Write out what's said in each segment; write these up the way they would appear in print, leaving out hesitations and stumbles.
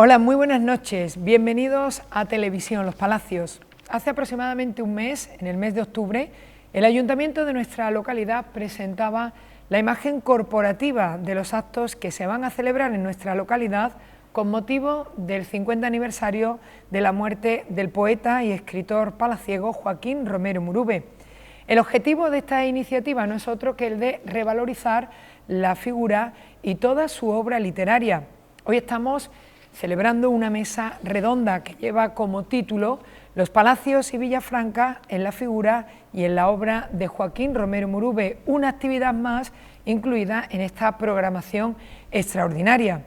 Hola, muy buenas noches. Bienvenidos a Televisión Los Palacios. Hace aproximadamente un mes, en el mes de octubre, el Ayuntamiento de nuestra localidad presentaba la imagen corporativa de los actos que se van a celebrar en nuestra localidad con motivo del 50 aniversario de la muerte del poeta y escritor palaciego Joaquín Romero Murube. El objetivo de esta iniciativa no es otro que el de revalorizar la figura y toda su obra literaria. Hoy estamos celebrando una mesa redonda que lleva como título Los Palacios y Villafranca en la figura y en la obra de Joaquín Romero Murube, una actividad más incluida en esta programación extraordinaria.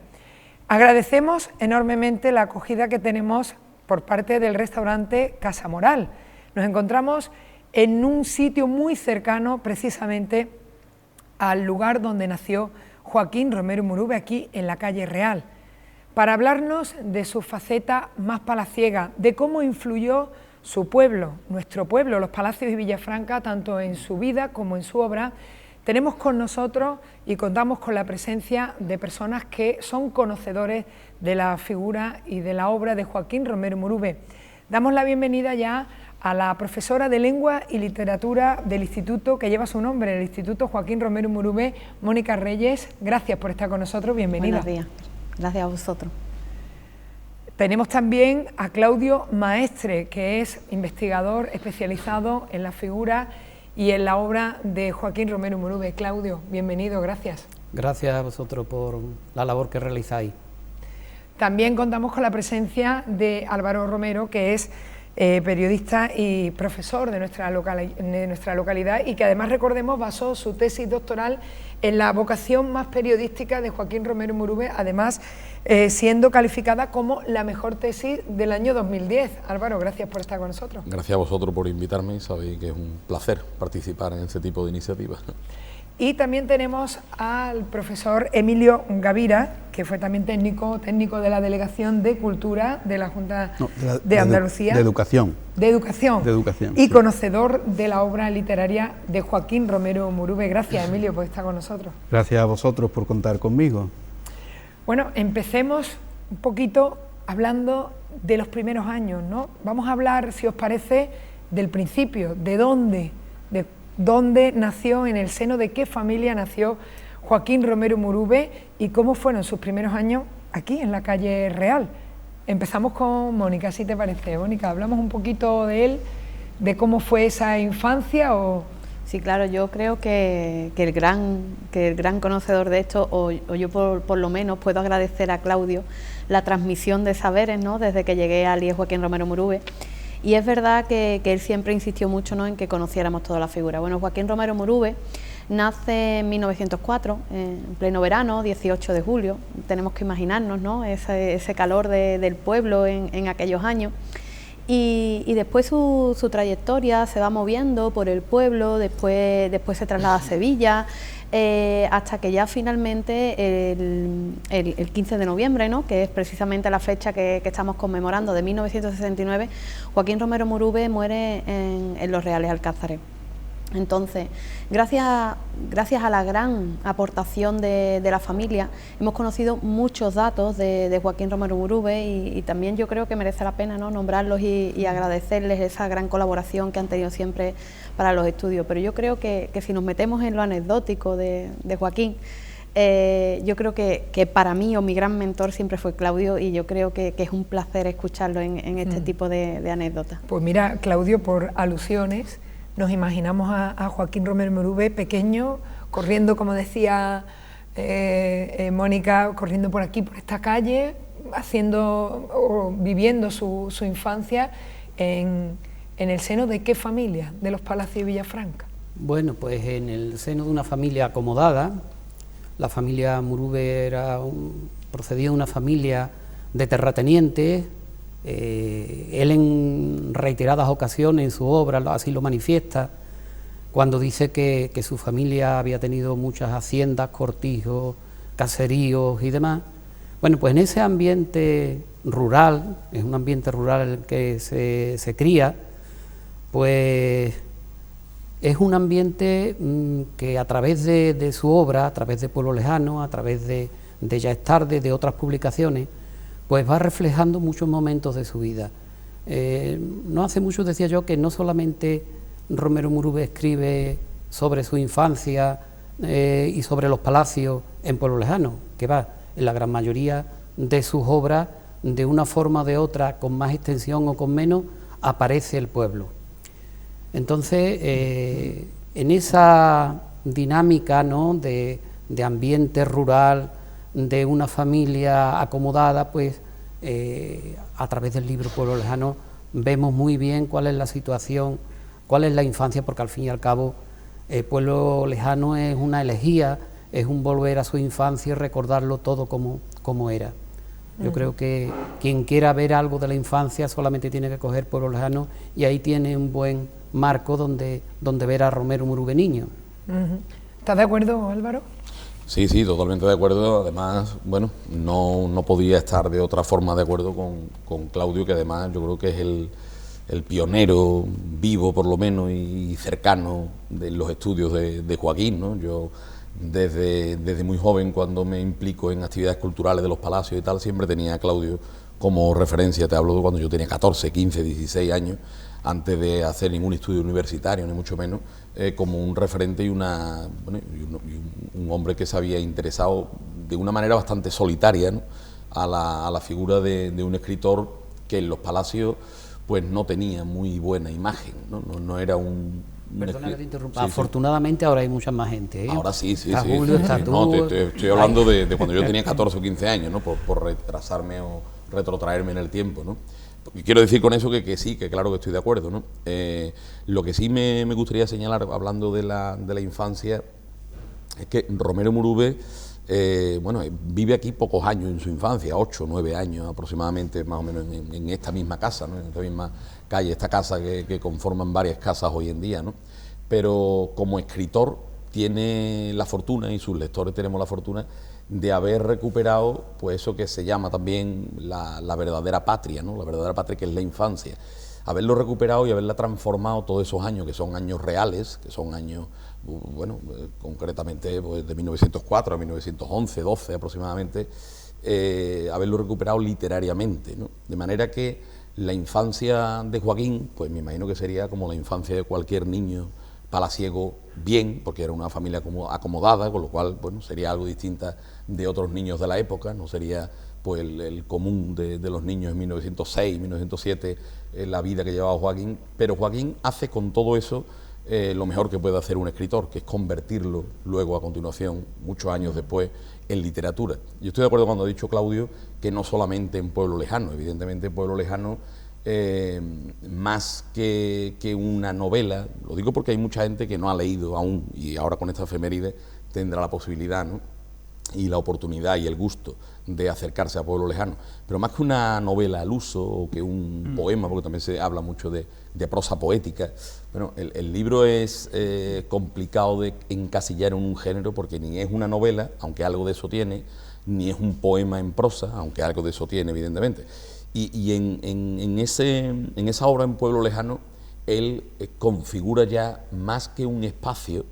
Agradecemos enormemente la acogida que tenemos por parte del restaurante Casa Moral. Nos encontramos en un sitio muy cercano precisamente al lugar donde nació Joaquín Romero Murube, aquí en la calle Real, para hablarnos de su faceta más palaciega, de cómo influyó su pueblo, nuestro pueblo, los Palacios y Villafranca, tanto en su vida como en su obra. Tenemos con nosotros y contamos con la presencia de personas que son conocedores de la figura y de la obra de Joaquín Romero Murube. Damos la bienvenida ya a la profesora de Lengua y Literatura del instituto que lleva su nombre, el Instituto Joaquín Romero Murube, Mónica Reyes. Gracias por estar con nosotros, bienvenida. Buenos días. Gracias a vosotros. Tenemos también a Claudio Maestre, que es investigador especializado en la figura y en la obra de Joaquín Romero Murube. Claudio, bienvenido, gracias. Gracias a vosotros por la labor que realizáis. También contamos con la presencia de Álvaro Romero, que es periodista y profesor de nuestra localidad y que además, recordemos, basó su tesis doctoral en la vocación más periodística de Joaquín Romero Murube, además siendo calificada como la mejor tesis del año 2010. Álvaro, gracias por estar con nosotros. Gracias a vosotros por invitarme, sabéis que es un placer participar en este tipo de iniciativas. Y también tenemos al profesor Emilio Gavira, que fue también técnico de la Delegación de Cultura de la Junta de Andalucía. De Educación. De Educación. De Educación. Y sí. Conocedor de la obra literaria de Joaquín Romero Murube. Gracias, Emilio, por estar con nosotros. Gracias a vosotros por contar conmigo. Bueno, empecemos un poquito hablando de los primeros años, ¿no? Vamos a hablar, si os parece, del principio, de dónde nació, en el seno de qué familia nació Joaquín Romero Murube y cómo fueron sus primeros años aquí en la calle Real. Empezamos con Mónica, si te parece. Mónica, hablamos un poquito de él, de cómo fue esa infancia. Sí, claro, yo creo que el gran conocedor de esto, o yo por lo menos puedo agradecer a Claudio la transmisión de saberes, ¿no?, desde que llegué al IE Joaquín Romero Murube. Y es verdad que él siempre insistió mucho, ¿no?, en que conociéramos toda la figura. Bueno, Joaquín Romero Murube nace en 1904, en pleno verano, 18 de julio. Tenemos que imaginarnos, ¿no?, ese calor del pueblo en aquellos años. Y después su trayectoria se va moviendo por el pueblo, después se traslada a Sevilla, hasta que ya finalmente el 15 de noviembre, ¿no?, que es precisamente la fecha que estamos conmemorando, de 1969, Joaquín Romero Murube muere en Los Reales Alcázares. Entonces, gracias a la gran aportación de la familia, hemos conocido muchos datos de Joaquín Romero Murube y también yo creo que merece la pena, ¿no?, nombrarlos y agradecerles esa gran colaboración que han tenido siempre para los estudios. Pero yo creo que si nos metemos en lo anecdótico de Joaquín, yo creo que para mí, o mi gran mentor siempre fue Claudio, y yo creo que es un placer escucharlo en este tipo de anécdotas. Pues mira, Claudio, por alusiones, nos imaginamos a Joaquín Romero Murube pequeño, corriendo, como decía Mónica, corriendo por aquí, por esta calle, viviendo su infancia en el seno de ¿qué familia? De los Palacios y Villafranca. Bueno, pues en el seno de una familia acomodada. La familia Murube procedía de una familia de terratenientes. Él en reiteradas ocasiones en su obra así lo manifiesta, cuando dice que su familia había tenido muchas haciendas, cortijos, caseríos y demás. Bueno, pues en ese ambiente rural, es un ambiente rural en el que se cría, pues es un ambiente que a través de su obra, a través de Pueblo Lejano, a través de Ya es tarde, de otras publicaciones, pues va reflejando muchos momentos de su vida. No hace mucho decía yo que no solamente Romero Murube escribe sobre su infancia y sobre los palacios en Pueblo Lejano, que va, en la gran mayoría de sus obras, de una forma o de otra, con más extensión o con menos, aparece el pueblo. Entonces, en esa dinámica, ¿no?, de ambiente rural, de una familia acomodada, pues a través del libro Pueblo Lejano vemos muy bien cuál es la situación, cuál es la infancia, porque al fin y al cabo Pueblo Lejano es una elegía, es un volver a su infancia y recordarlo todo como era. Yo creo que quien quiera ver algo de la infancia solamente tiene que coger Pueblo Lejano y ahí tiene un buen marco donde ver a Romero Murube niño. ¿Estás de acuerdo, Álvaro? Sí, sí, totalmente de acuerdo. Además, bueno, no podía estar de otra forma de acuerdo con Claudio, que además yo creo que es el pionero vivo, por lo menos, y cercano de los estudios de Joaquín, ¿no? Yo desde muy joven, cuando me implico en actividades culturales de los palacios y tal, siempre tenía a Claudio como referencia. Te hablo de cuando yo tenía 14, 15, 16 años, antes de hacer ningún estudio universitario, ni mucho menos, como un referente y un hombre que se había interesado de una manera bastante solitaria, ¿no?, a la figura de un escritor que en los palacios pues no tenía muy buena imagen, no era un... Perdona que te interrumpa. Sí, afortunadamente sí. Ahora hay mucha más gente, ¿eh? Ahora sí. Está Julio, está tú. No, estoy hablando de cuando yo tenía 14 o 15 años, ¿no? Por retrasarme o retrotraerme en el tiempo, ¿no? Y quiero decir con eso que sí, que claro que estoy de acuerdo, ¿no? Lo que sí me gustaría señalar, hablando de la infancia, es que Romero Murube, vive aquí pocos años en su infancia, 8 o 9 años aproximadamente, más o menos en esta misma casa, ¿no?, en esta misma calle, esta casa que conforman varias casas hoy en día, ¿no? Pero como escritor tiene la fortuna, y sus lectores tenemos la fortuna, de haber recuperado pues eso que se llama también la verdadera patria, ¿no?, la verdadera patria, que es la infancia. Haberlo recuperado y haberla transformado todos esos años, que son años reales, que son años, concretamente pues, de 1904 a 1911, 12 aproximadamente, haberlo recuperado literariamente, ¿no? De manera que la infancia de Joaquín, pues me imagino que sería como la infancia de cualquier niño palaciego, bien, porque era una familia acomodada, con lo cual, bueno, sería algo distinta de otros niños de la época, no sería pues el común de los niños en 1906, 1907, la vida que llevaba Joaquín, pero Joaquín hace con todo eso lo mejor que puede hacer un escritor, que es convertirlo luego a continuación, muchos años después, en literatura. Yo estoy de acuerdo cuando ha dicho Claudio que no solamente en Pueblo Lejano, evidentemente en Pueblo Lejano, más que una novela, lo digo porque hay mucha gente que no ha leído aún, y ahora con esta efeméride tendrá la posibilidad, ¿no?, y la oportunidad y el gusto de acercarse a Pueblo Lejano, pero más que una novela al uso o que un poema, porque también se habla mucho de prosa poética, bueno, el libro es complicado de encasillar en un género, porque ni es una novela, aunque algo de eso tiene, ni es un poema en prosa, aunque algo de eso tiene, evidentemente. Y en esa obra, en Pueblo Lejano, él configura ya más que un espacio,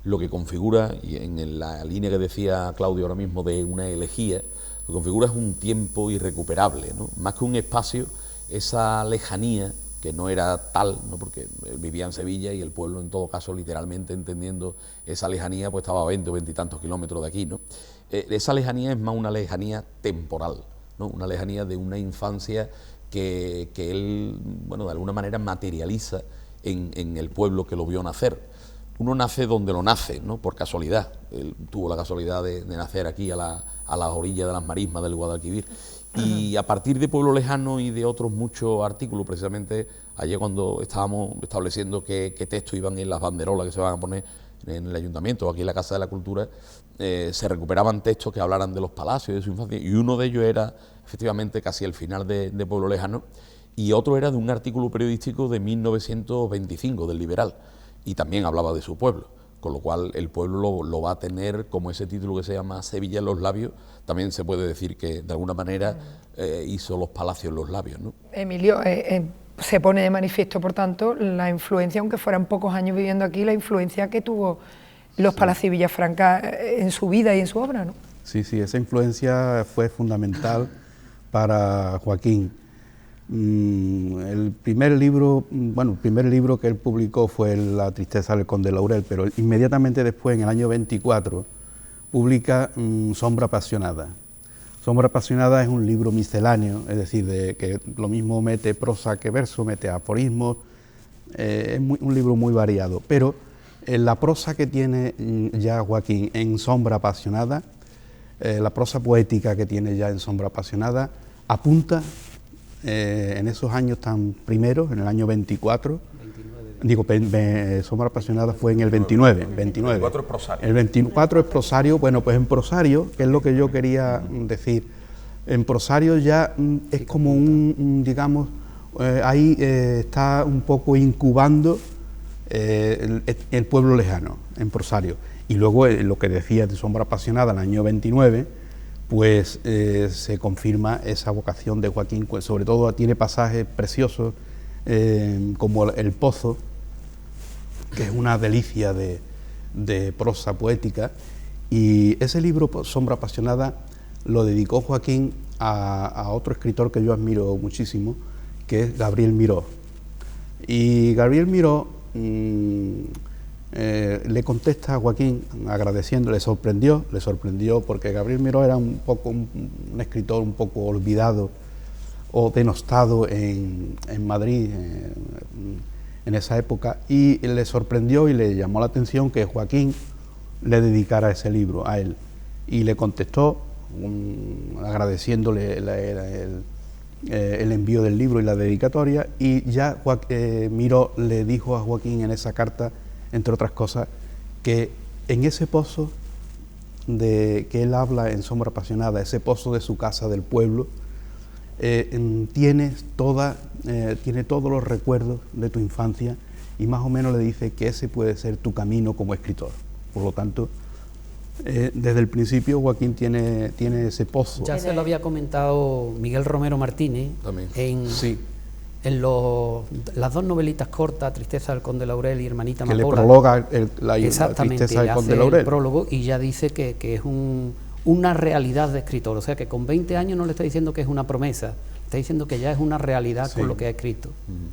lo que configura, y en la línea que decía Claudio ahora mismo de una elegía, lo que configura es un tiempo irrecuperable, ¿no? Más que un espacio, esa lejanía, que no era tal, ¿no?, porque él vivía en Sevilla y el pueblo, en todo caso, literalmente entendiendo esa lejanía, pues estaba a 20 o 20 y tantos kilómetros de aquí, ¿no? Esa lejanía es más una lejanía temporal, ¿no?, una lejanía de una infancia que él, bueno, de alguna manera materializa en el pueblo que lo vio nacer. Uno nace donde lo nace, ¿no?, por casualidad. Él tuvo la casualidad de nacer aquí a las orillas de las marismas del Guadalquivir. Y a partir de Pueblo Lejano y de otros muchos artículos, precisamente ayer cuando estábamos estableciendo qué textos iban en las banderolas que se van a poner en el ayuntamiento o aquí en la Casa de la Cultura, se recuperaban textos que hablaran de los palacios y de su infancia, y uno de ellos era efectivamente casi el final de Pueblo Lejano, y otro era de un artículo periodístico de 1925 del Liberal, y también hablaba de su pueblo, con lo cual el pueblo lo va a tener como ese título que se llama Sevilla en los labios. También se puede decir que de alguna manera hizo los palacios en los labios, ¿no? Emilio, se pone de manifiesto, por tanto, la influencia, aunque fueran pocos años viviendo aquí, la influencia que tuvo los palacios Villafranca en su vida y en su obra, ¿no? Sí, esa influencia fue fundamental para Joaquín. El primer libro que él publicó fue La tristeza del conde Laurel, pero inmediatamente después, en el año 24, publica Sombra apasionada. Sombra apasionada es un libro misceláneo, es decir, que lo mismo mete prosa que verso, mete aforismos, es un libro muy variado, pero la prosa que tiene ya Joaquín en Sombra apasionada, la prosa poética que tiene ya en Sombra apasionada, apunta en esos años tan primeros, en el año 24, 29. Sombra apasionada fue en el 29. El 24 es prosario. El 24 es prosario. Bueno, pues en prosario, que es lo que yo quería decir, en prosario ya es como digamos, ahí está un poco incubando el pueblo lejano, en prosario. Y luego lo que decía de Sombra apasionada en el año 29, pues se confirma esa vocación de Joaquín, pues sobre todo tiene pasajes preciosos como El Pozo, que es una delicia de prosa poética, y ese libro, Sombra apasionada, lo dedicó Joaquín a otro escritor que yo admiro muchísimo, que es Gabriel Miró. Y Gabriel Miró le contesta a Joaquín agradeciendo, le sorprendió porque Gabriel Miró era un escritor un poco olvidado o denostado en Madrid en esa época, y le sorprendió y le llamó la atención que Joaquín le dedicara ese libro a él, y le contestó agradeciéndole el envío del libro y la dedicatoria, y ya Miró le dijo a Joaquín en esa carta, entre otras cosas, que en ese pozo que él habla en Sombra apasionada, ese pozo de su casa del pueblo, tiene todos los recuerdos de tu infancia, y más o menos le dice que ese puede ser tu camino como escritor. Por lo tanto, desde el principio Joaquín tiene ese pozo. Ya se lo había comentado Miguel Romero Martínez también. En las dos novelitas cortas, Tristeza del conde Laurel y Hermanita que Amapola, le prologa la Tristeza del hace conde Laurel. el prólogo, y ya dice que es una realidad de escritor, o sea que con 20 años no le está diciendo que es una promesa, está diciendo que ya es una realidad con lo que ha escrito.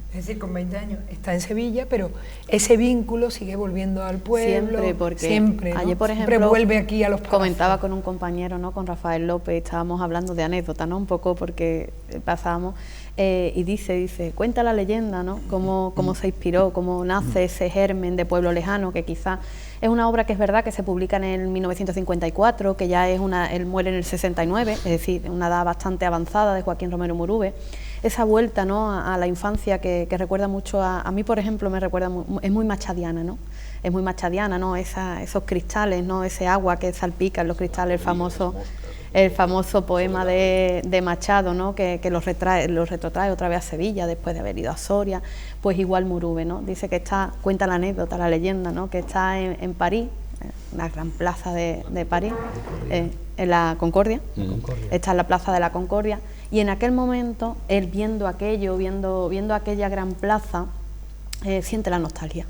Es decir, con 20 años está en Sevilla, pero ese vínculo sigue volviendo al pueblo. Siempre, porque siempre, ¿no? ayer, por ejemplo, siempre vuelve aquí a los palacios. Comentaba con un compañero, ¿no?, con Rafael López, estábamos hablando de anécdota, ¿no?, un poco porque pasábamos, y dice, cuenta la leyenda, ¿no?, cómo se inspiró, cómo nace ese germen de Pueblo Lejano, que quizá es una obra que es verdad que se publica en el 1954, que ya es él muere en el 69, es decir, una edad bastante avanzada, de Joaquín Romero Murube. Esa vuelta, ¿no?, a la infancia que recuerda mucho a mí, por ejemplo, me recuerda, es muy machadiana, ¿no? Es muy machadiana, ¿no?, esos cristales, ¿no?, ese agua que salpica en los cristales, el famoso poema de Machado, ¿no?, que los retrotrae otra vez a Sevilla después de haber ido a Soria. Pues igual Murube, ¿no?, dice que cuenta la anécdota, la leyenda, ¿no?, que está en París, la gran plaza de París, en la Concordia, está en la plaza de la Concordia, y en aquel momento él viendo aquello, viendo aquella gran plaza, siente la nostalgia.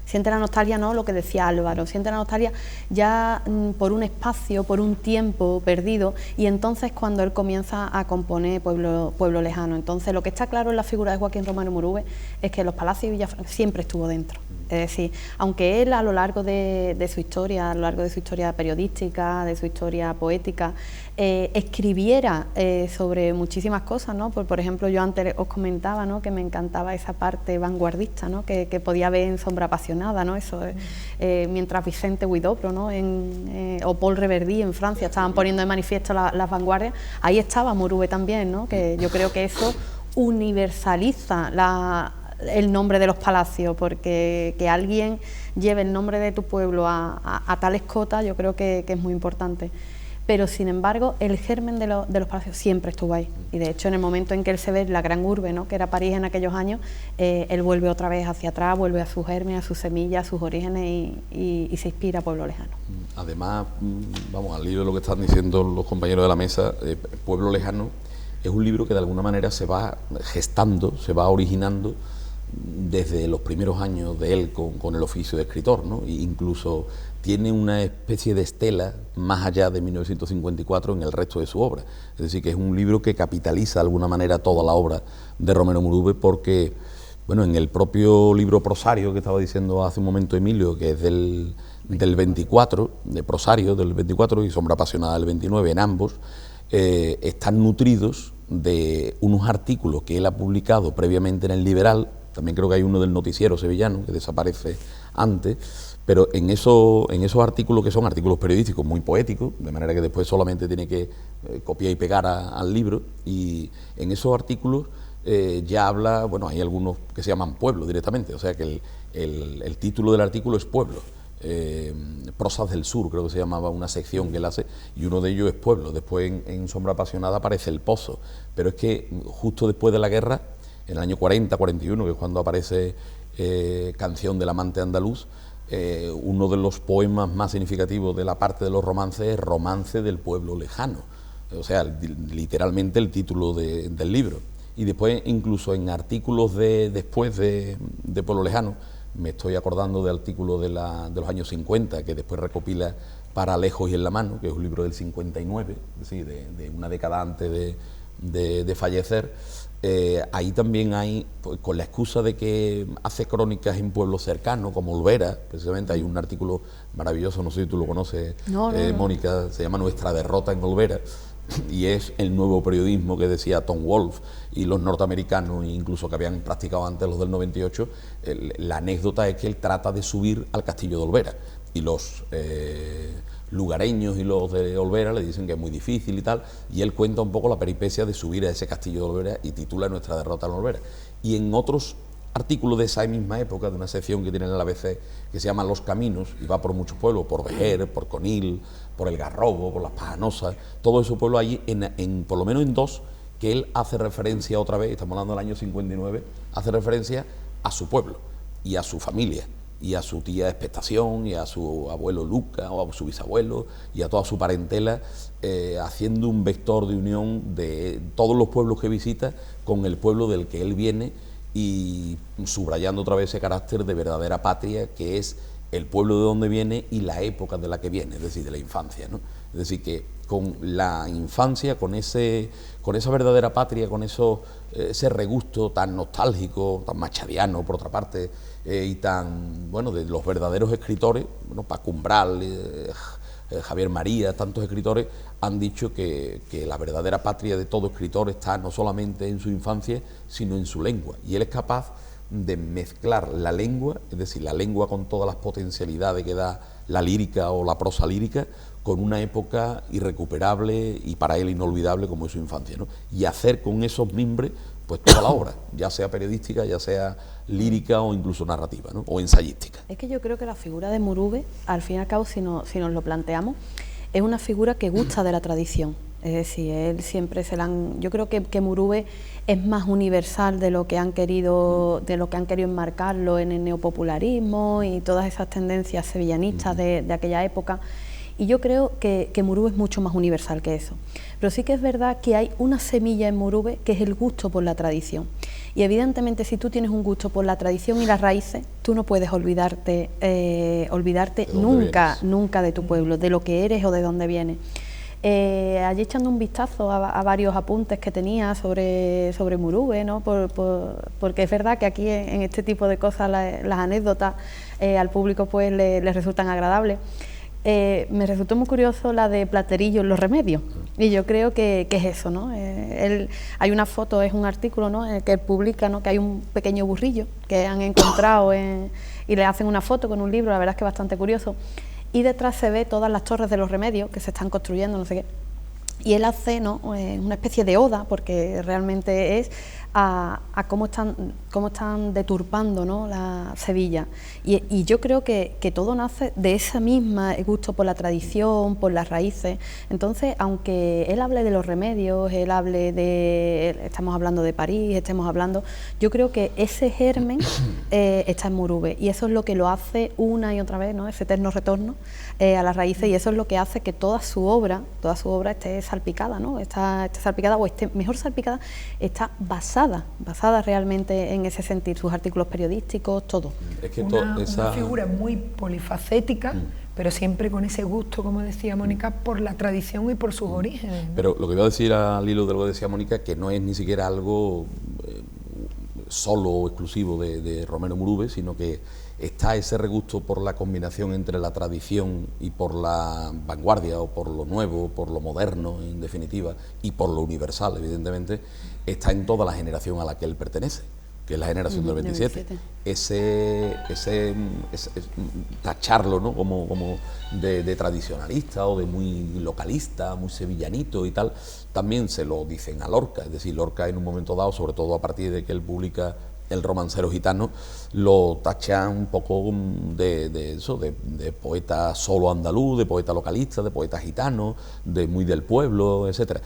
Siente la nostalgia, ¿no?, lo que decía Álvaro, siente la nostalgia ya por un espacio, por un tiempo perdido, y entonces cuando él comienza a componer Pueblo Lejano. Entonces lo que está claro en la figura de Joaquín Romero Murube es que los Palacios de Villafranca siempre estuvo dentro. Es decir, aunque él a lo largo de su historia, a lo largo de su historia periodística, de su historia poética, escribiera sobre muchísimas cosas, ¿no? Por ejemplo, yo antes os comentaba, ¿no?, que me encantaba esa parte vanguardista, ¿no?, que podía ver en Sombra apasionada, ¿no? Eso, mientras Vicente Huidobro, ¿no?, o Paul Reverdí en Francia estaban poniendo de manifiesto las vanguardias, ahí estaba Murube también, ¿no?, que yo creo que eso universaliza el nombre de los palacios, porque que alguien lleve el nombre de tu pueblo a tales cotas, yo creo que es muy importante. Pero sin embargo el germen de los palacios siempre estuvo ahí, y de hecho en el momento en que él se ve la gran urbe, ¿no?, que era París en aquellos años, él vuelve otra vez hacia atrás, vuelve a su germen, a sus semillas, a sus orígenes, y se inspira a Pueblo Lejano. Además, vamos, al hilo de lo que están diciendo los compañeros de la mesa, Pueblo Lejano es un libro que de alguna manera se va gestando, se va originando desde los primeros años de él con el oficio de escritor, ¿no? E incluso tiene una especie de estela más allá de 1954 en el resto de su obra. Es decir, que es un libro que capitaliza de alguna manera toda la obra de Romero Murube, porque, bueno, en el propio libro Prosario, que estaba diciendo hace un momento Emilio, que es del 24, de Prosario del 24 y Sombra apasionada del 29, en ambos, están nutridos de unos artículos que él ha publicado previamente en El Liberal. También creo que hay uno del Noticiero sevillano, que desaparece antes, pero en esos artículos, que son artículos periodísticos muy poéticos, de manera que después solamente tiene que copiar y pegar al libro, y en esos artículos ya habla, bueno, hay algunos que se llaman Pueblo directamente, o sea que el título del artículo es Pueblo. Prosas del Sur, creo que se llamaba una sección que él hace, y uno de ellos es Pueblo. Después en Sombra apasionada aparece El Pozo, pero es que justo después de la guerra, en el año 40, 41, que es cuando aparece Canción del amante andaluz, uno de los poemas más significativos de la parte de los romances es Romance del pueblo lejano, o sea, literalmente el título del libro. Y después, incluso en artículos después de Pueblo Lejano, me estoy acordando de artículos de los años 50, que después recopila Para Lejos y en la mano, que es un libro del 59, es decir, de una década antes de fallecer. Ahí también hay, pues, con la excusa de que hace crónicas en pueblos cercanos, como Olvera, precisamente hay un artículo maravilloso, no sé si tú lo conoces, no. Mónica, se llama Nuestra derrota en Olvera, y es el nuevo periodismo que decía Tom Wolfe y los norteamericanos, incluso que habían practicado antes los del 98. La anécdota es que él trata de subir al castillo de Olvera, y los lugareños y los de Olvera le dicen que es muy difícil y tal, y él cuenta un poco la peripecia de subir a ese castillo de Olvera y titula Nuestra derrota en Olvera. Y en otros artículos de esa misma época, de una sección que tiene en el ABC que se llama Los Caminos, y va por muchos pueblos, por Vejer, por Conil, por El Garrobo, por Las Pajanosas, todos esos pueblos allí, por lo menos en dos, que él hace referencia otra vez, estamos hablando del año 59, hace referencia a su pueblo y a su familia, y a su tía Expectación, y a su abuelo Luca, o a su bisabuelo, y a toda su parentela, haciendo un vector de unión de todos los pueblos que visita con el pueblo del que él viene, y subrayando otra vez ese carácter de verdadera patria, que es el pueblo de donde viene y la época de la que viene, es decir, de la infancia, ¿no? Es decir, que con la infancia, con esa verdadera patria, con ese regusto tan nostálgico, tan machadiano, por otra parte, y tan, bueno, de los verdaderos escritores, bueno, Paco Umbral, Javier María, tantos escritores han dicho que la verdadera patria de todo escritor está no solamente en su infancia, sino en su lengua, y él es capaz de mezclar la lengua, es decir, la lengua con todas las potencialidades que da la lírica o la prosa lírica, con una época irrecuperable y para él inolvidable como es su infancia, ¿no? Y hacer con esos mimbres pues toda la obra, ya sea periodística, ya sea lírica o incluso narrativa, ¿no? O ensayística. Es que yo creo que la figura de Murube, al fin y al cabo, si nos lo planteamos, es una figura que gusta de la tradición. Es decir, él siempre yo creo que Murube es más universal de lo que han querido enmarcarlo en el neopopularismo y todas esas tendencias sevillanistas de aquella época. Y yo creo que Murube es mucho más universal que eso. Pero sí que es verdad que hay una semilla en Murube que es el gusto por la tradición. Y evidentemente, si tú tienes un gusto por la tradición y las raíces, tú no puedes olvidarte nunca de tu pueblo, de lo que eres o de dónde vienes. Allí echando un vistazo a varios apuntes que tenía sobre Murube, ¿no? Porque es verdad que aquí en este tipo de cosas las anécdotas al público pues les resultan agradables. Me resultó muy curioso la de Platerillo en los remedios, y yo creo que es eso, ¿no? Hay una foto, es un artículo, ¿no?, que él publica, ¿no?, que hay un pequeño burrillo que han encontrado y le hacen una foto con un libro, la verdad es que es bastante curioso, y detrás se ve todas las torres de los remedios que se están construyendo, no sé qué, y él hace, ¿no?, una especie de oda, porque realmente es a cómo están deturpando, ¿no?, la Sevilla, y yo creo que todo nace de esa misma gusto por la tradición, por las raíces. Entonces, aunque él hable de los remedios, estamos hablando de París, yo creo que ese germen está en Murube, y eso es lo que lo hace una y otra vez, ¿no? Ese eterno retorno a las raíces, y eso es lo que hace que toda su obra esté salpicada, ¿no? Está salpicada, o esté mejor salpicada, está basada realmente en ese sentido, sus artículos periodísticos, todo. Es que una figura muy polifacética, pero siempre con ese gusto, como decía Mónica, por la tradición y por sus orígenes, ¿no? Pero lo que voy a decir al hilo de lo que decía Mónica, que no es ni siquiera algo solo o exclusivo de Romero Murube, sino que está ese regusto por la combinación entre la tradición y por la vanguardia, o por lo nuevo, por lo moderno, en definitiva, y por lo universal, evidentemente, está en toda la generación a la que él pertenece, que es la generación del 27. Ese tacharlo, ¿no?, como de tradicionalista o de muy localista, muy sevillanito y tal, también se lo dicen a Lorca. Es decir, Lorca en un momento dado, sobre todo a partir de que él publica El romancero gitano, lo tacha un poco de poeta solo andaluz, de poeta localista, de poeta gitano, de muy del pueblo, etcétera.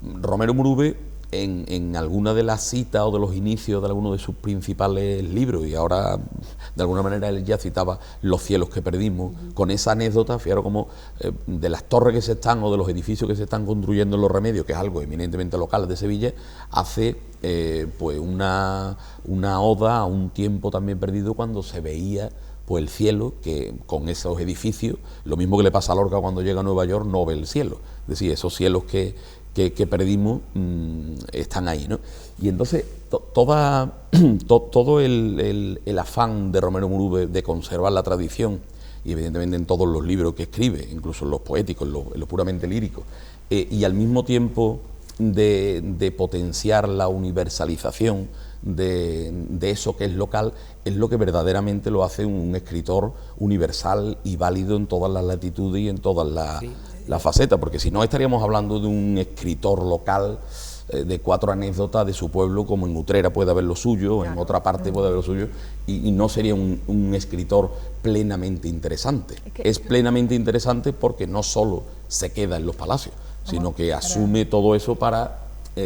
Romero Murube, en alguna de las citas o de los inicios de alguno de sus principales libros, y ahora de alguna manera él ya citaba Los cielos que perdimos, con esa anécdota, fijaros como de las torres que se están, o de los edificios que se están construyendo en Los Remedios, que es algo eminentemente local de Sevilla, hace pues una oda a un tiempo también perdido, cuando se veía pues el cielo, que con esos edificios, lo mismo que le pasa a Lorca cuando llega a Nueva York, no ve el cielo, es decir, esos cielos que perdimos están ahí, ¿no? Y entonces todo el afán de Romero Murube de conservar la tradición, y evidentemente en todos los libros que escribe, incluso en los poéticos, en los puramente líricos, y al mismo tiempo de potenciar la universalización de eso que es local, es lo que verdaderamente lo hace un escritor universal y válido en todas las latitudes y en todas las facetas, porque si no estaríamos hablando de un escritor local de 4 anécdotas de su pueblo, como en Utrera puede haber lo suyo, claro, en otra parte puede haber lo suyo, y no sería un escritor plenamente interesante. Es plenamente interesante porque no solo se queda en los palacios, sino que asume todo eso para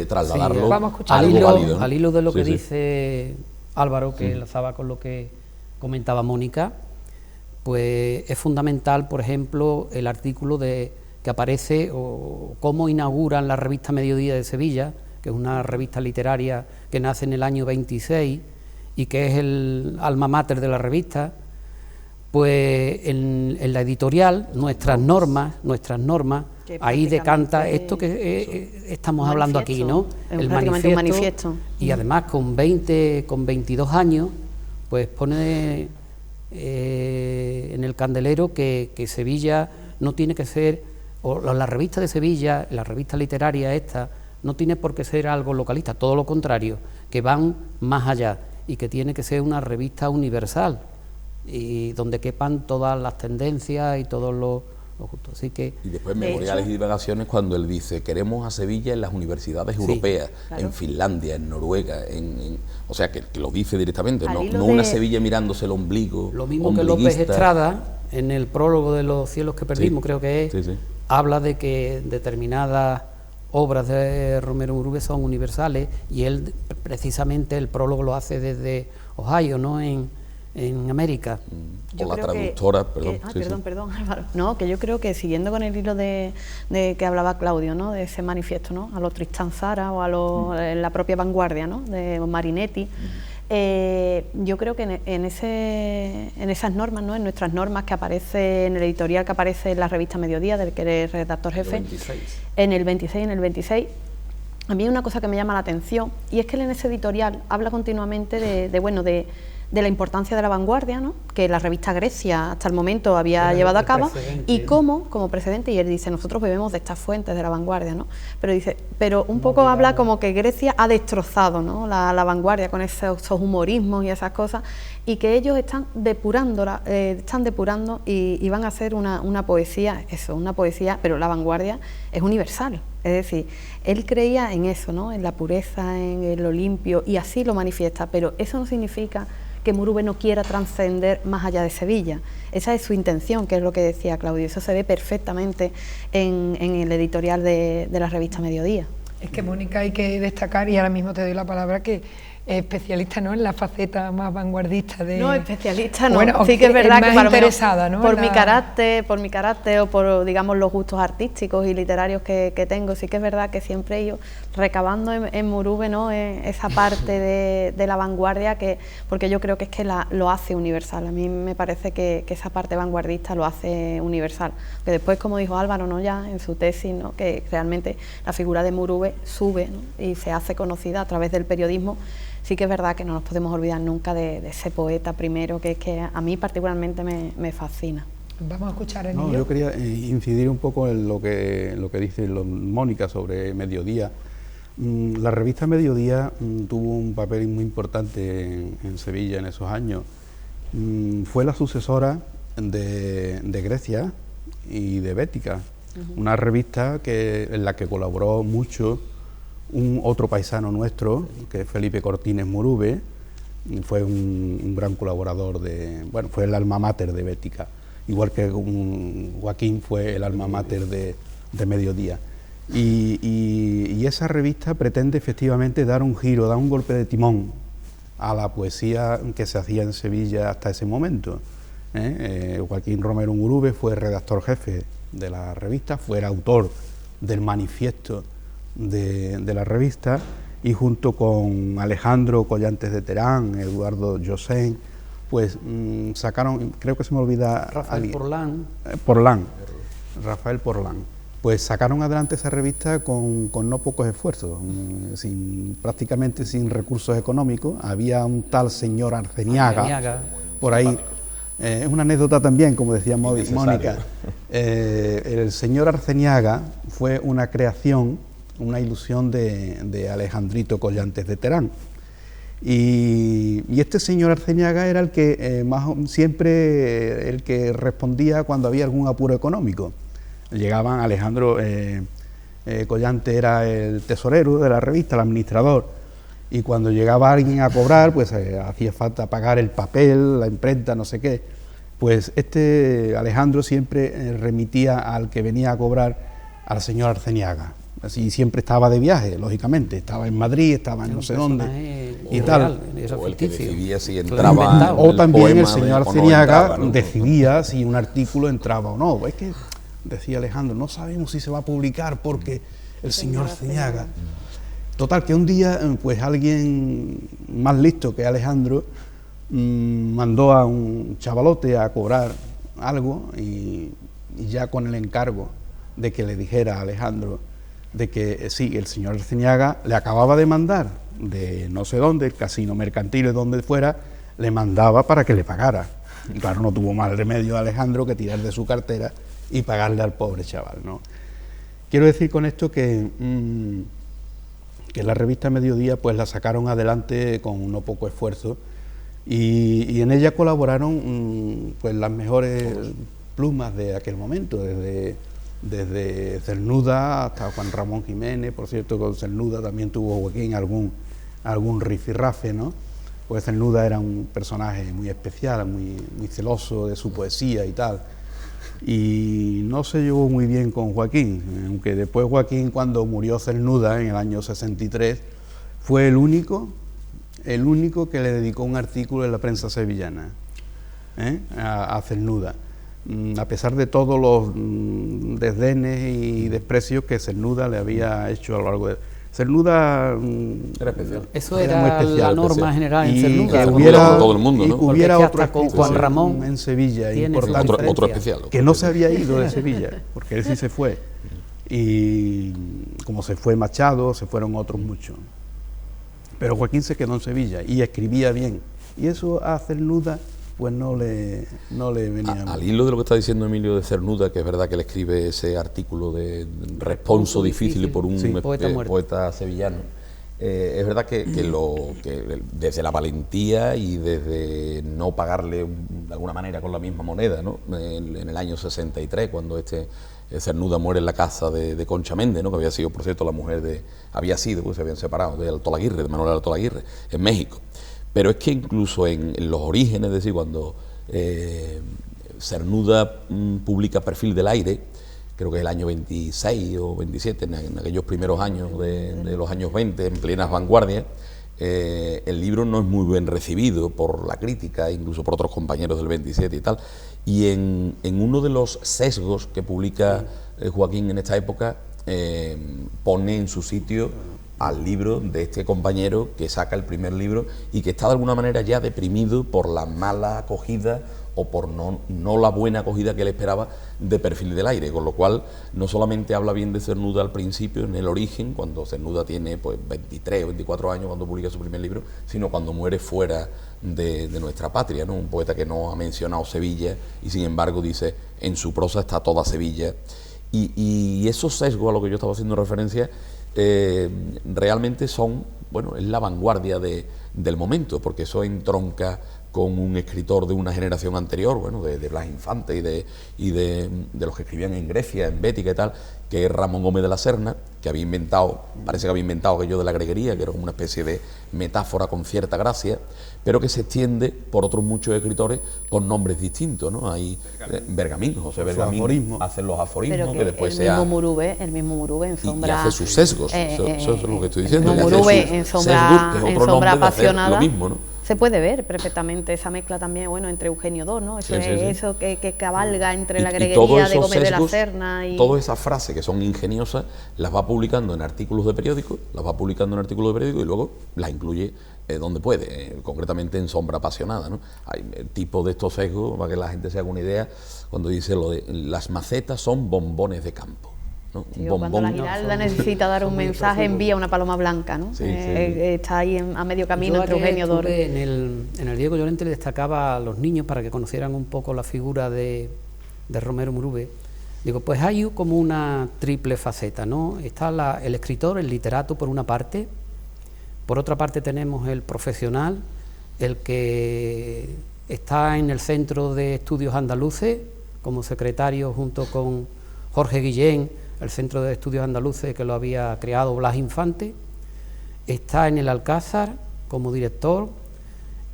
trasladarlo a algo válido, ¿no? Al hilo de lo que dice Álvaro, que enlazaba con lo que comentaba Mónica, pues es fundamental, por ejemplo, el artículo que aparece, o cómo inauguran la revista Mediodía de Sevilla, que es una revista literaria que nace en el año 26 y que es el alma mater de la revista. Pues en la editorial, nuestras normas, ahí decanta esto que estamos hablando aquí, ¿no? El manifiesto. Y además con 22 años, pues pone en el candelero que Sevilla no tiene que ser, o la revista de Sevilla, la revista literaria esta, no tiene por qué ser algo localista, todo lo contrario, que van más allá, y que tiene que ser una revista universal, y donde quepan todas las tendencias y todos los justos. Así que, y después Memoriales y Divagaciones, cuando él dice: queremos a Sevilla en las universidades europeas, claro, en Finlandia, en Noruega, o sea, que lo dice directamente, no una Sevilla mirándose el ombligo. Lo mismo que López Estrada, en el prólogo de Los cielos que perdimos, creo que es, habla de que determinadas obras de Romero Murube son universales, y él precisamente el prólogo lo hace desde Ohio, ¿no?, en América. O la traductora, perdón, Álvaro. No, que yo creo que, siguiendo con el hilo de que hablaba Claudio, ¿no?, de ese manifiesto, ¿no?, a lo Tristán Tzara o a la propia vanguardia, ¿no?, de Marinetti, yo creo que en esas normas, ¿no?, en nuestras normas que aparece en el editorial, que aparece en la revista Mediodía, del que eres redactor jefe, en el 26, a mí hay una cosa que me llama la atención, y es que él en ese editorial habla continuamente de la importancia de la vanguardia, ¿no?, que la revista Grecia hasta el momento había llevado a cabo, y cómo, como precedente, y él dice: nosotros bebemos de estas fuentes de la vanguardia, ¿no? Pero un poco habla como que Grecia ha destrozado, ¿no?, la vanguardia con esos humorismos y esas cosas, y que ellos están depurando y van a hacer una poesía, pero la vanguardia es universal. Es decir, él creía en eso, ¿no?, en la pureza, en lo limpio, y así lo manifiesta, pero eso no significa que Murube no quiera trascender más allá de Sevilla. Esa es su intención, que es lo que decía Claudio. Eso se ve perfectamente en el editorial de la revista Mediodía. Es que, Mónica, hay que destacar, y ahora mismo te doy la palabra, que especialista, ¿no?, en la faceta más vanguardista de... No, especialista no, bueno, sí que es verdad que más para interesada, ¿no?, por mi carácter o por, digamos, los gustos artísticos y literarios que tengo, sí que es verdad que siempre he ido recabando en Murube, ¿no?, esa parte de la vanguardia, porque yo creo que es que lo hace universal. A mí me parece que esa parte vanguardista lo hace universal, que después, como dijo Álvaro, ¿no?, ya en su tesis, ¿no?, que realmente la figura de Murube sube, ¿no?, y se hace conocida a través del periodismo. Sí que es verdad que no nos podemos olvidar nunca de ese poeta primero, que es que a mí particularmente me fascina. Vamos a escuchar a No, yo quería incidir un poco en lo que dice Mónica sobre Mediodía. La revista Mediodía tuvo un papel muy importante en Sevilla en esos años. Fue la sucesora de Grecia y de Bética, una revista en la que colaboró mucho otro paisano nuestro, que es Felipe Cortines Murube. Fue un gran colaborador fue el alma mater de Bética, igual que Joaquín fue el alma mater de Mediodía. Y esa revista pretende efectivamente dar un giro, dar un golpe de timón a la poesía que se hacía en Sevilla hasta ese momento. Joaquín Romero Murube fue redactor jefe de la revista, fue el autor del manifiesto de la revista, y junto con Alejandro Collantes de Terán, Eduardo Josén, pues sacaron, creo que se me olvida... Rafael Porlán. Rafael Porlán. Pues sacaron adelante esa revista con no pocos esfuerzos, prácticamente sin recursos económicos. Había un tal señor Arceniaga por ahí. Es una anécdota también, como decía Mónica. El señor Arceniaga fue una creación, una ilusión de Alejandrito Collantes de Terán. Y este señor Arceniaga era el que siempre el que respondía cuando había algún apuro económico. Llegaban, Alejandro Collantes era el tesorero de la revista, el administrador, y cuando llegaba alguien a cobrar, pues hacía falta pagar el papel, la imprenta, no sé qué, pues Alejandro siempre remitía al que venía a cobrar al señor Arceniaga. Así siempre estaba de viaje, lógicamente, estaba en Madrid, estaba en no sé dónde y tal. O el que decidía si entraba. O también el señor Arceniaga decidía si un artículo entraba o no. Es que, decía Alejandro, no sabemos si se va a publicar porque el señor Arceniaga. Total, que un día, pues alguien más listo que Alejandro mandó a un chavalote a cobrar algo y ya con el encargo de que le dijera a Alejandro de que sí, el señor Arceniaga le acababa de mandar de no sé dónde, el casino mercantil, de donde fuera, le mandaba para que le pagara. Y claro, no tuvo más remedio Alejandro que tirar de su cartera y pagarle al pobre chaval, ¿no? Quiero decir con esto que la revista Mediodía pues la sacaron adelante con no poco esfuerzo y en ella colaboraron pues las mejores plumas de aquel momento, desde Cernuda hasta Juan Ramón Jiménez. Por cierto, con Cernuda también tuvo Joaquín algún rifirrafe, ¿no? Pues Cernuda era un personaje muy especial, muy celoso de su poesía y tal, y no se llevó muy bien con Joaquín, aunque después Joaquín, cuando murió Cernuda en el año 63, fue el único que le dedicó un artículo en la prensa sevillana a Cernuda. A pesar de todos los desdenes y desprecios que Cernuda le había hecho a lo largo de... Cernuda era especial. Eso era la norma general en Cernuda. Que hubiera, todo el mundo, ¿no? Hubiera otro con Juan Ramón en Sevilla importante, otro especial, que no se había ido de Sevilla, porque él sí se fue. Y como se fue Machado, se fueron otros muchos. Pero Joaquín se quedó en Sevilla y escribía bien. Y eso a Cernuda pues no le venía al hilo de lo que está diciendo Emilio de Cernuda, que es verdad que él escribe ese artículo de responso difícil por un poeta sevillano, es verdad que desde la valentía y desde no pagarle de alguna manera con la misma moneda, ¿no? En el año 63, cuando Cernuda muere en la casa de Concha Méndez, ¿no? Que había sido, por cierto, la mujer pues se habían separado, de Altolaguirre, de Manuel Altolaguirre, en México. Pero es que incluso en los orígenes, es decir, cuando Cernuda publica Perfil del Aire, creo que es el año 26 o 27, en aquellos primeros años de los años 20, en plenas vanguardias, el libro no es muy bien recibido por la crítica, incluso por otros compañeros del 27 y tal, y en uno de los sesgos que publica Joaquín en esta época, pone en su sitio al libro de este compañero que saca el primer libro y que está de alguna manera ya deprimido por la mala acogida o por no la buena acogida que él esperaba de Perfil del Aire, con lo cual no solamente habla bien de Cernuda al principio, en el origen, cuando Cernuda tiene pues 23 o 24 años cuando publica su primer libro, sino cuando muere fuera de nuestra patria, ¿no? Un poeta que no ha mencionado Sevilla y sin embargo dice, en su prosa está toda Sevilla. Y esos sesgos a lo que yo estaba haciendo referencia realmente son, bueno, es la vanguardia del momento, porque eso entronca con un escritor de una generación anterior, bueno, de Blas Infante y de los que escribían en Grecia, en Bética y tal, que es Ramón Gómez de la Serna, que había inventado, parece que había inventado aquello de la greguería, que era como una especie de metáfora con cierta gracia, pero que se extiende por otros muchos escritores con nombres distintos, ¿no? Hay Bergamín, José Bergamín, hacen los aforismos, que después el mismo Murube en Sombra... Y hace sus sesgos, eso es lo que estoy diciendo. El Murube en Sombra Apasionada, lo mismo, ¿no? Se puede ver perfectamente esa mezcla también, bueno, entre Eugenio II, ¿no? Eso que cabalga entre la greguería de Gómez de la Serna y... Todas esas frases que son ingeniosas las va publicando en artículos de periódico, y luego las incluye donde puede, concretamente en Sombra Apasionada, ¿no? Hay el tipo de estos sesgos, para que la gente se haga una idea, cuando dice lo de las macetas son bombones de campo. ¿no? Sí, cuando la Giralda necesita dar un mensaje, envía una paloma blanca, ¿no? Está ahí a medio camino entre Eugenio II. En el Diego Llorente le destacaba a los niños para que conocieran un poco la figura de Romero Murube. Digo, pues hay como una triple faceta, ¿no? Está el escritor, el literato por una parte, por otra parte tenemos el profesional, el que está en el Centro de Estudios Andaluces como secretario junto con Jorge Guillén, el Centro de Estudios Andaluces que lo había creado Blas Infante, está en el Alcázar como director,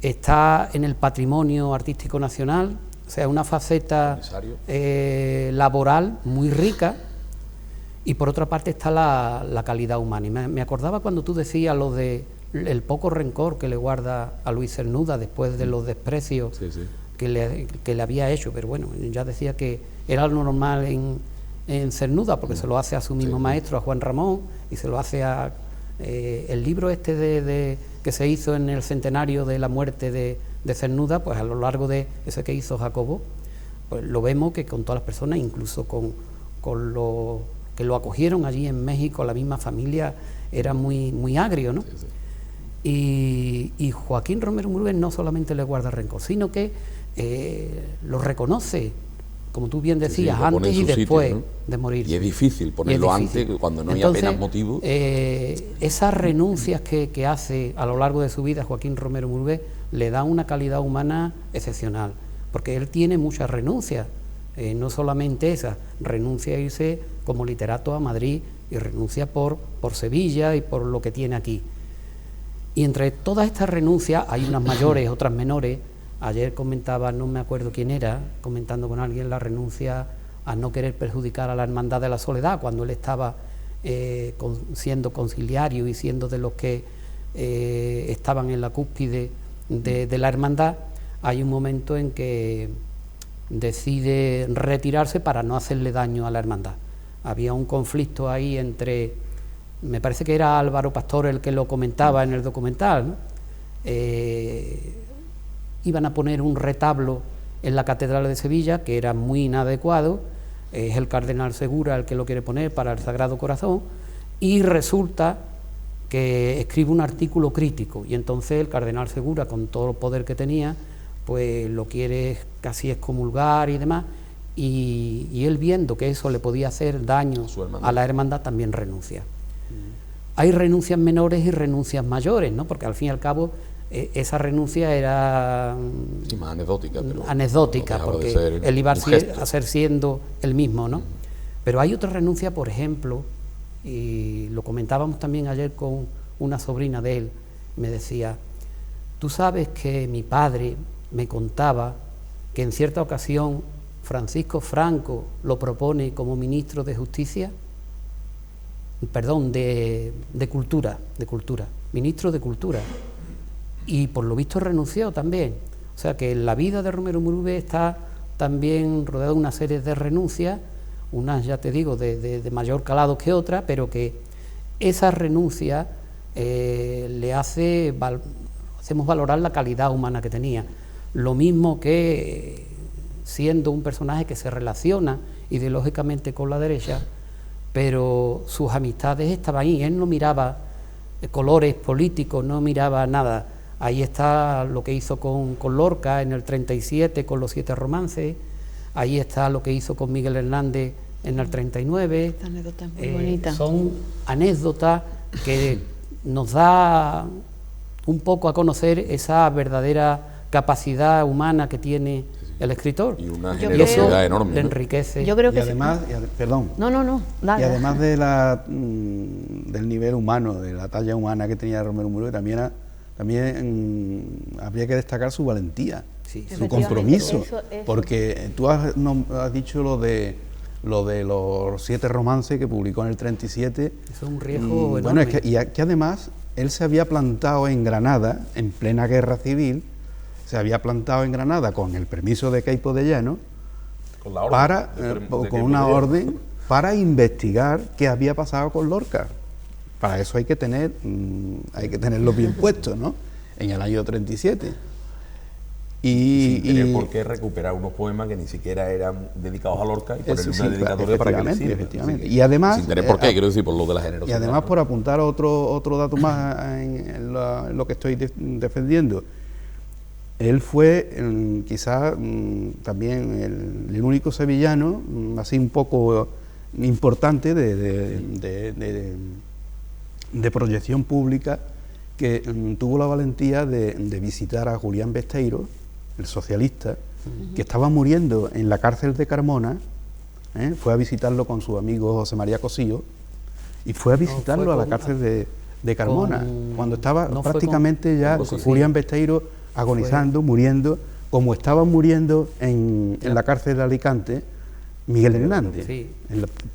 está en el Patrimonio Artístico Nacional, o sea, una faceta laboral muy rica, y por otra parte está la calidad humana. Y me acordaba cuando tú decías lo de el poco rencor que le guarda a Luis Cernuda después de los desprecios que le había hecho, pero bueno, ya decía que era lo normal en Cernuda, porque se lo hace a su mismo maestro, a Juan Ramón, y se lo hace a el libro este que se hizo en el centenario de la muerte de Cernuda, pues a lo largo de ese que hizo Jacobo, pues lo vemos que con todas las personas, incluso con los que lo acogieron allí en México, la misma familia, era muy agrio, ¿no? Y Joaquín Romero Murube no solamente le guarda rencor, sino que lo reconoce, como tú bien decías, antes y después, ¿no?, de morir. Y es difícil ponerlo antes, cuando no hay apenas motivo. Esas renuncias que hace a lo largo de su vida Joaquín Romero Murube le da una calidad humana excepcional, porque él tiene muchas renuncias, no solamente esa, renuncia a irse como literato a Madrid y renuncia por Sevilla y por lo que tiene aquí. Y entre todas estas renuncias hay unas mayores, otras menores. Ayer comentaba, no me acuerdo quién era, comentando con alguien la renuncia a no querer perjudicar a la Hermandad de la Soledad, cuando él estaba siendo conciliario y siendo de los que estaban en la cúspide de la Hermandad. Hay un momento en que decide retirarse para no hacerle daño a la Hermandad. Había un conflicto ahí entre, me parece que era Álvaro Pastor el que lo comentaba en el documental, ¿no? Iban a poner un retablo en la Catedral de Sevilla, que era muy inadecuado, es el cardenal Segura el que lo quiere poner para el Sagrado Corazón, y resulta que escribe un artículo crítico, y entonces el cardenal Segura, con todo el poder que tenía, pues lo quiere casi excomulgar y demás, y él, viendo que eso le podía hacer daño a la hermandad, también renuncia. Hay renuncias menores y renuncias mayores, ¿no? Porque al fin y al cabo esa renuncia era más anecdótica, pero anecdótica, no porque él iba a ser siendo el mismo, ¿no? Pero hay otra renuncia, por ejemplo, y lo comentábamos también ayer con una sobrina de él, me decía, tú sabes que mi padre me contaba que en cierta ocasión Francisco Franco lo propone como ministro de Justicia. perdón, de Cultura, ministro de Cultura, y por lo visto renunció también. O sea que la vida de Romero Murube está también rodeada de una serie de renuncias, unas, ya te digo, de mayor calado que otras, pero que esa renuncia le hacemos valorar la calidad humana que tenía. Lo mismo que siendo un personaje que se relaciona ideológicamente con la derecha, pero sus amistades estaban ahí. Él no miraba colores políticos, no miraba nada. Ahí está lo que hizo con Lorca en el 37 con los 7 romances, ahí está lo que hizo con Miguel Hernández en el 39. Esta anécdota es muy bonita. Son anécdotas que nos da un poco a conocer esa verdadera capacidad humana que tiene el escritor. Y una generosidad enorme. Le enriquece. Yo creo que además, perdón. No, dale. Y además de del nivel humano, de la talla humana que tenía Romero Murube, también habría que destacar su valentía, Sí, su compromiso, porque tú has dicho lo de los 7 romances que publicó en el 37. Eso es un riesgo enorme. Bueno, es que además él se había plantado en Granada, en plena guerra civil, se había plantado en Granada con el permiso de Queipo de Llano, con una orden para investigar qué había pasado con Lorca. Para eso hay que tenerlo bien puesto, ¿no? En el año 37. Sin tener por qué recuperar unos poemas que ni siquiera eran dedicados a Lorca y ponerle una dedicatoria para que le sirva. Efectivamente. Y además, sin tener por qué, quiero decir, por lo de la generosidad. Y además, por apuntar otro dato más en lo que estoy defendiendo, él fue quizás también el único sevillano, así un poco importante de proyección pública, que tuvo la valentía de visitar a Julián Besteiro, el socialista, que estaba muriendo en la cárcel de Carmona. Fue a visitarlo con su amigo José María Cosío, y fue a visitarlo a la cárcel de Carmona, cuando estaba prácticamente ya Julián Besteiro agonizando, muriendo, como estaban muriendo en la cárcel de Alicante Miguel Hernández, sí.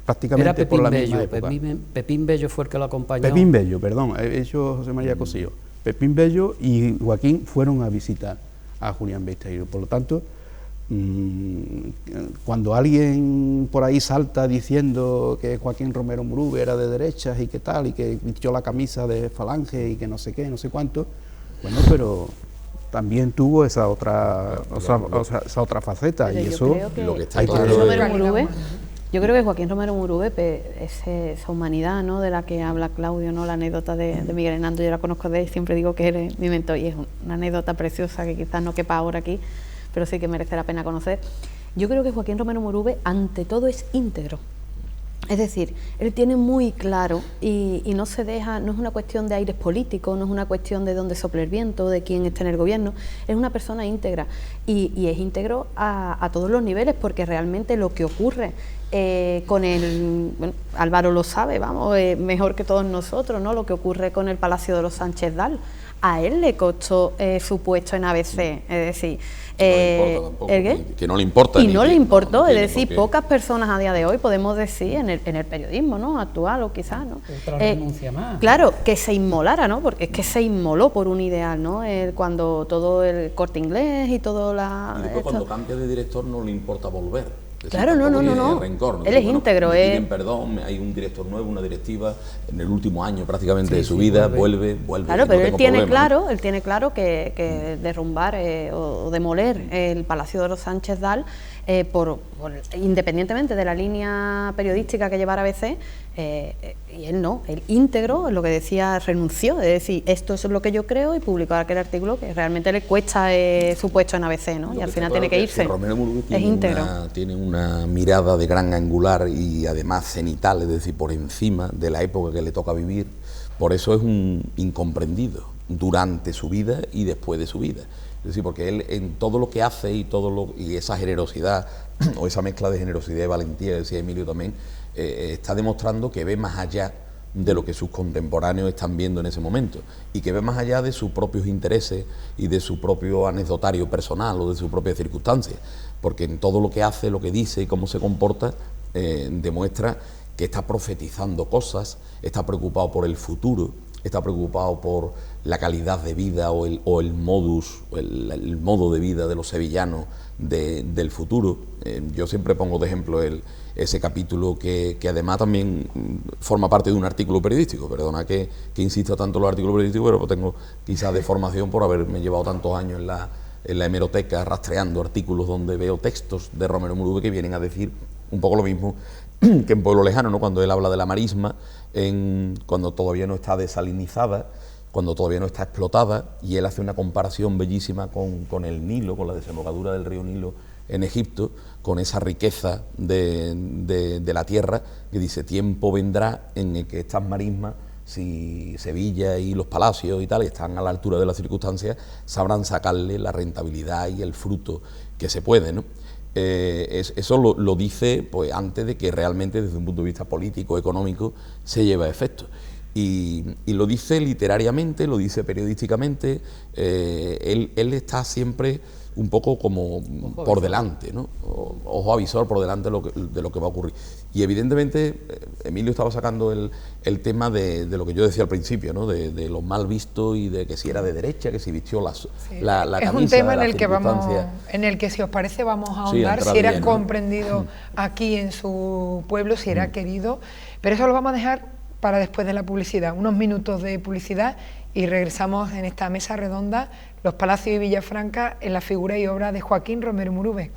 Prácticamente era por la Pepín misma Bello, época. Pepín Bello fue el que lo acompañó. Pepín Bello, perdón, he hecho José María Cosío. Pepín Bello y Joaquín fueron a visitar a Julián Besteiro. Por lo tanto, cuando alguien por ahí salta diciendo que Joaquín Romero Murube era de derechas y que tal, y que vistió la camisa de Falange y que no sé qué, no sé cuánto, bueno, pero también tuvo esa otra faceta. Pero y yo eso creo que lo que está hay que claro Romero Murube, yo creo que Joaquín Romero Murube, esa humanidad, ¿no?, de la que habla Claudio, ¿no?, la anécdota de Miguel Hernández, yo la conozco de él, siempre digo que eres mi mentor, y es una anécdota preciosa que quizás no quepa ahora aquí, pero sí que merece la pena conocer. Yo creo que Joaquín Romero Murube, ante todo, es íntegro. Es decir, él tiene muy claro y no se deja, no es una cuestión de aires políticos, no es una cuestión de dónde sople el viento, de quién esté en el gobierno, es una persona íntegra y es íntegro a todos los niveles, porque realmente lo que ocurre con el, bueno, Álvaro lo sabe, vamos, mejor que todos nosotros, ¿no?, lo que ocurre con el Palacio de los Sánchez Dal. A él le costó su puesto en ABC, es decir, que no le importa. Y no le importó, no es decir, porque pocas personas a día de hoy podemos decir en el periodismo, ¿no?, actual o quizás, ¿no? Otra renuncia más. Claro, que se inmolara, ¿no?, porque es que se inmoló por un ideal, ¿no? Cuando todo el Corte Inglés y todo y después cuando cambia de director no le importa volver. Es decir, claro, no. Rencor, Él es íntegro. Me piden perdón, hay un director nuevo, una directiva, en el último año prácticamente de su vida, vuelve. Claro, pero él tiene claro que derrumbar o demoler el Palacio de los Sánchez Dal, independientemente de la línea periodística que llevara ABC, y él no, él íntegro, lo que decía, renunció, es decir, esto es lo que yo creo, y publicó aquel artículo que realmente le cuesta su puesto en ABC, ¿no? Y al final tiene que irse. Romero Murube es íntegro. Tiene una mirada de gran angular y además cenital, es decir, por encima de la época que le toca vivir. Por eso es un incomprendido durante su vida y después de su vida. Es decir, porque él en todo lo que hace y esa generosidad o esa mezcla de generosidad y valentía, decía Emilio también, está demostrando que ve más allá de lo que sus contemporáneos están viendo en ese momento, y que ve más allá de sus propios intereses y de su propio anecdotario personal o de sus propias circunstancias, porque en todo lo que hace, lo que dice y cómo se comporta, demuestra que está profetizando cosas, está preocupado por el futuro, está preocupado por la calidad de vida o el modus, el modo de vida de los sevillanos del futuro. Yo siempre pongo de ejemplo ese capítulo que además también forma parte de un artículo periodístico. Perdona que insista tanto en los artículos periodísticos, pero tengo quizás de formación por haberme llevado tantos años en la hemeroteca rastreando artículos donde veo textos de Romero Murube que vienen a decir un poco lo mismo que en Pueblo Lejano, ¿no? Cuando él habla de la marisma, cuando todavía no está desalinizada, cuando todavía no está explotada, y él hace una comparación bellísima con el Nilo, con la desembocadura del río Nilo en Egipto, con esa riqueza de la tierra, que dice: tiempo vendrá en el que estas marismas, si Sevilla y los palacios y tal están a la altura de las circunstancias, sabrán sacarle la rentabilidad y el fruto que se puede, ¿no? Eso lo dice pues antes de que realmente desde un punto de vista político, económico, se lleve a efecto. Y lo dice literariamente, lo dice periodísticamente. Él está siempre un poco como por delante, ¿no? Ojo avisor por delante de lo que va a ocurrir. Y evidentemente Emilio estaba sacando el tema de lo que yo decía al principio, ¿no? De lo mal visto y de que si era de derecha, que si vistió la camisa. Es un tema en el que si os parece vamos a ahondar, si era comprendido aquí en su pueblo, si era querido, pero eso lo vamos a dejar para después de la publicidad, unos minutos de publicidad, y regresamos en esta mesa redonda, Los Palacios y Villafranca, en la figura y obra de Joaquín Romero Murube.